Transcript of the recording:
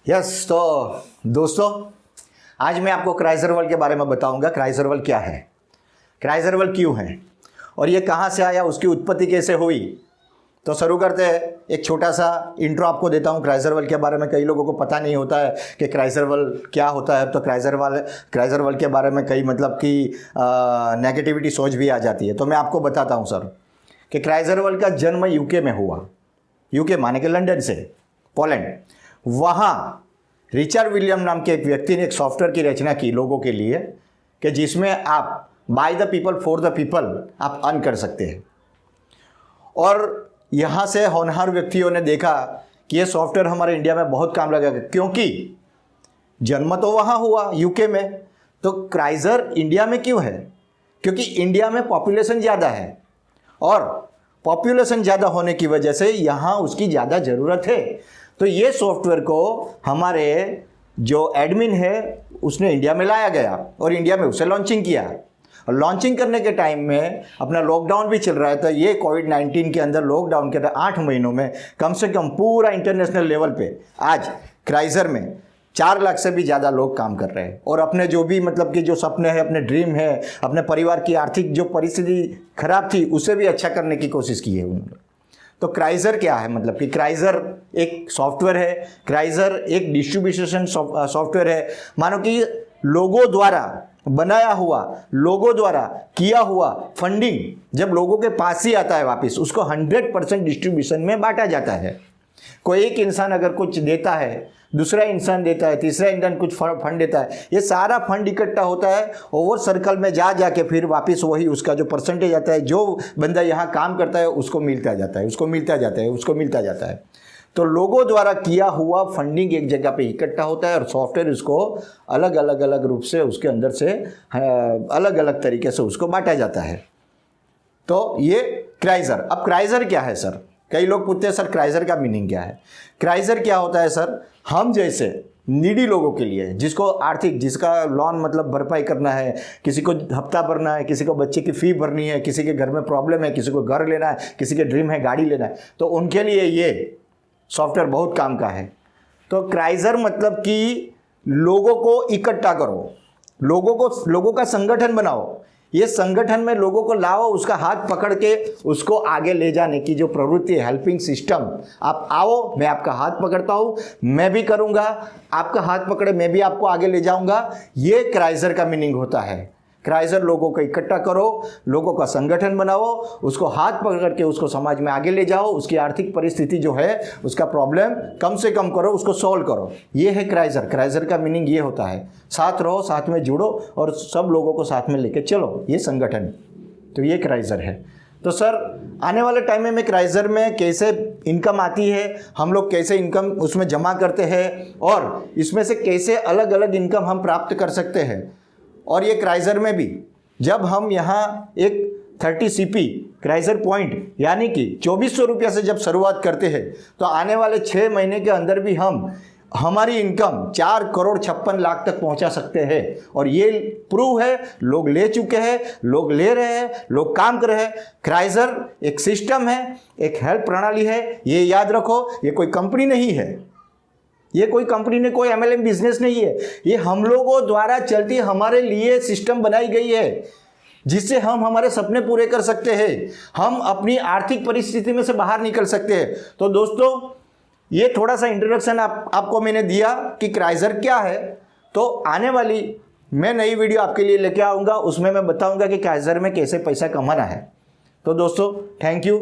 Yes तो दोस्तों, आज मैं आपको क्राइजरवल के बारे में बताऊंगा। क्राइजरवल क्या है, क्राइजरवल क्यों है और ये कहाँ से आया, उसकी उत्पत्ति कैसे हुई। तो शुरू करते हैं। एक छोटा सा इंट्रो आपको देता हूँ क्राइजरवल के बारे में। कई लोगों को पता नहीं होता है कि क्राइजरवल क्या होता है। तो क्राइजरवल के बारे में कई मतलब कि नेगेटिविटी सोच भी आ जाती है। तो मैं आपको बताता हूँ सर कि क्राइजरवल का जन्म यूके में हुआ। यूके माने कि लंदन से, पोलैंड। वहाँ रिचर्ड विलियम नाम के एक व्यक्ति ने एक सॉफ्टवेयर की रचना की लोगों के लिए कि जिसमें आप by the people for the people आप अर्न कर सकते हैं। और यहाँ से होनहार व्यक्तियों ने देखा कि ये सॉफ्टवेयर हमारे इंडिया में बहुत काम लगेगा, क्योंकि जन्म तो वहाँ हुआ यूके में। तो क्राइजर इंडिया में क्यों है? क्योंकि इंडिया में पॉपुलेशन ज़्यादा है और पॉपुलेशन ज़्यादा होने की वजह से यहाँ उसकी ज़्यादा ज़रूरत है। तो ये सॉफ्टवेयर को हमारे जो एडमिन है उसने इंडिया में लाया गया और इंडिया में उसे लॉन्चिंग किया। और लॉन्चिंग करने के टाइम में अपना लॉकडाउन भी चल रहा है। तो ये कोविड-19 के अंदर, लॉकडाउन के 8 महीनों में कम से कम पूरा इंटरनेशनल लेवल पे आज क्राइजर में 4 लाख से भी ज़्यादा लोग काम कर रहे हैं और अपने जो भी मतलब कि जो सपने हैं, अपने ड्रीम है, अपने परिवार की आर्थिक जो परिस्थिति खराब थी उसे भी अच्छा करने की कोशिश की है उन्होंने। तो क्राइजर क्या है? मतलब कि क्राइजर एक सॉफ्टवेयर है। क्राइजर एक डिस्ट्रीब्यूशन सॉफ्टवेयर है। मानो कि लोगों द्वारा बनाया हुआ, लोगों द्वारा किया हुआ फंडिंग जब लोगों के पास ही आता है वापस, उसको 100% डिस्ट्रीब्यूशन में बांटा जाता है। कोई एक इंसान अगर कुछ देता है, दूसरा इंसान देता है, तीसरा इंसान कुछ फंड देता है, ये सारा फंड इकट्ठा होता है ओवर सर्कल में जाके फिर वापस वही उसका जो परसेंटेज आता है, जो बंदा यहाँ काम करता है उसको मिलता जाता है, उसको मिलता जाता है। तो लोगों द्वारा किया हुआ फंडिंग एक जगह पे इकट्ठा होता है और सॉफ्टवेयर उसको अलग अलग रूप से उसके अंदर से अलग अलग तरीके से उसको बांटा जाता है। तो ये क्राइजर। अब क्राइजर क्या है सर? कई लोग पूछते हैं सर क्राइजर का मीनिंग क्या है? क्राइजर क्या होता है सर? हम जैसे नीडी लोगों के लिए, जिसको आर्थिक, जिसका लोन मतलब भरपाई करना है, किसी को हफ्ता भरना है, किसी को बच्चे की फ़ी भरनी है, किसी के घर में प्रॉब्लम है, किसी को घर लेना है, किसी के ड्रीम है गाड़ी लेना है, तो उनके लिए ये सॉफ्टवेयर बहुत काम का है। तो क्राइजर मतलब कि लोगों को इकट्ठा करो, लोगों का संगठन बनाओ। ये संगठन में लोगों को लाओ, उसका हाथ पकड़ के उसको आगे ले जाने की जो प्रवृत्ति है, हेल्पिंग सिस्टम। आप आओ, मैं आपका हाथ पकड़ता हूँ, मैं भी करूँगा, आपका हाथ पकड़े मैं भी आपको आगे ले जाऊँगा। ये क्राइजर का मीनिंग होता है। क्राइजर लोगों को इकट्ठा करो, लोगों का संगठन बनाओ, उसको हाथ पकड़ के उसको समाज में आगे ले जाओ, उसकी आर्थिक परिस्थिति जो है, उसका प्रॉब्लम कम से कम करो, उसको सॉल्व करो। ये है क्राइजर। क्राइजर का मीनिंग ये होता है, साथ रहो, साथ में जुड़ो और सब लोगों को साथ में लेके चलो, ये संगठन। तो ये क्राइजर है। तो सर आने वाले टाइम में क्राइजर में कैसे इनकम आती है, हम लोग कैसे इनकम उसमें जमा करते हैं और इसमें से कैसे अलग अलग इनकम हम प्राप्त कर सकते हैं। और ये क्राइजर में भी जब हम यहाँ एक 30 CP क्राइजर पॉइंट यानी कि 2400 रुपया से जब शुरुआत करते हैं, तो आने वाले 6 महीने के अंदर भी हम हमारी इनकम 4 करोड़ 56 लाख तक पहुंचा सकते हैं। और ये प्रूव है, लोग ले चुके हैं, लोग ले रहे हैं, लोग काम कर रहे हैं। क्राइजर एक सिस्टम है, एक हेल्प प्रणाली है। ये याद रखो, ये कोई कंपनी नहीं है, ये कोई कंपनी ने, कोई MLM बिजनेस नहीं है। ये हम लोगों द्वारा चलती हमारे लिए सिस्टम बनाई गई है, जिससे हम हमारे सपने पूरे कर सकते हैं, हम अपनी आर्थिक परिस्थिति में से बाहर निकल सकते हैं। तो दोस्तों, ये थोड़ा सा इंट्रोडक्शन आपको मैंने दिया कि क्राइजर क्या है। तो आने वाली मैं नई वीडियो आपके लिए लेके आऊँगा, उसमें मैं बताऊँगा कि क्राइजर में कैसे पैसा कमाना है। तो दोस्तों, थैंक यू।